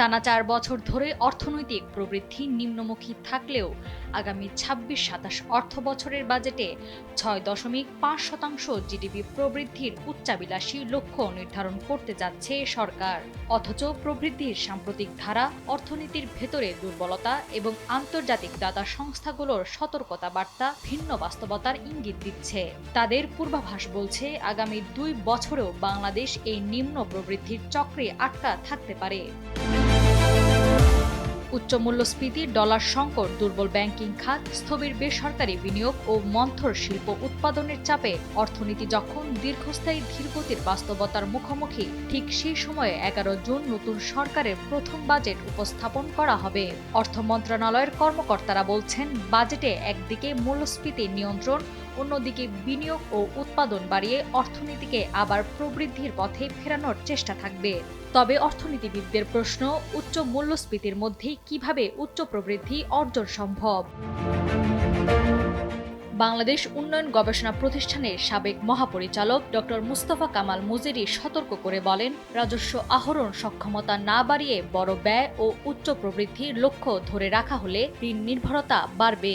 টানা ৪ বছর ধরে অর্থনৈতিক প্রবৃদ্ধি নিম্নমুখী থাকলেও আগামী ২৬-২৭ অর্থবছরের বাজেটে ৬.৫% জিডিপি প্রবৃদ্ধির উচ্চাভিলাষী লক্ষ্য নির্ধারণ করতে যাচ্ছে সরকার। অথচ প্রবৃদ্ধির সাম্প্রতিক ধারা, অর্থনীতির ভেতরে দুর্বলতা এবং আন্তর্জাতিক দাতা সংস্থাগুলোর সতর্কতা বার্তা ভিন্ন বাস্তবতার ইঙ্গিত দিচ্ছে। তাদের পূর্বাভাস বলছে আগামী ২ বছরেও বাংলাদেশ এই নিম্ন প্রবৃদ্ধির চক্রে আটকা থাকতে পারে। উচ্চ মূল্যস্ফীতি, ডলার সংকট, দুর্বল ব্যাংকিং খাত, স্থবির বেসরকারি বিনিয়োগ ও মন্থর শিল্প উৎপাদনের চাপে অর্থনীতি যখন দীর্ঘস্থায়ী ধীরগতির বাস্তবতার মুখোমুখি, ঠিক সেই সময়ে ১১ জুন নতুন সরকারের প্রথম বাজেট উপস্থাপন করা হবে। অর্থ মন্ত্রণালয়ের কর্মকর্তারা বলছেন, বাজেটে একদিকে মূল্যস্ফীতি নিয়ন্ত্রণ, অন্যদিকে বিনিয়োগ ও উৎপাদন বাড়িয়ে অর্থনীতিকে আবার প্রবৃদ্ধির পথে ফেরানোর চেষ্টা থাকবে। তবে অর্থনীতিবিদদের প্রশ্ন, উচ্চ মূল্যস্ফীতির মধ্যেই কিভাবে উচ্চ প্রবৃদ্ধি অর্জন সম্ভব? বাংলাদেশ উন্নয়ন গবেষণা প্রতিষ্ঠানের সাবেক মহাপরিচালক ডক্টর মুস্তফা কামাল মুজেরি সতর্ক করে বলেন, রাজস্ব আহরণ সক্ষমতা না বাড়িয়ে বড় ব্যয় ও উচ্চ প্রবৃদ্ধির লক্ষ্য ধরে রাখা হলে ঋণ নির্ভরতা বাড়বে।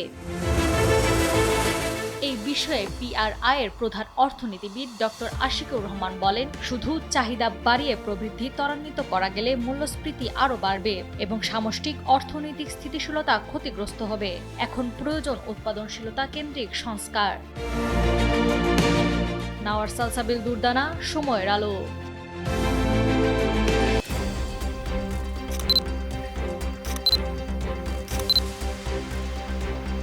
এই বিষয়ে পিআরআই এর প্রধান অর্থনীতিবিদ ডক্টর আশিকুর রহমান বলেন, শুধু চাহিদা বাড়িয়ে প্রবৃদ্ধি ত্বরান্বিত করা গেলে মূল্যস্ফীতি আরও বাড়বে এবং সামষ্টিক অর্থনৈতিক স্থিতিশীলতা ক্ষতিগ্রস্ত হবে। এখন প্রয়োজন উৎপাদনশীলতা কেন্দ্রিক সংস্কার। নাওয়ার সালসাবিল দুর্দানা, সময়ের আলো।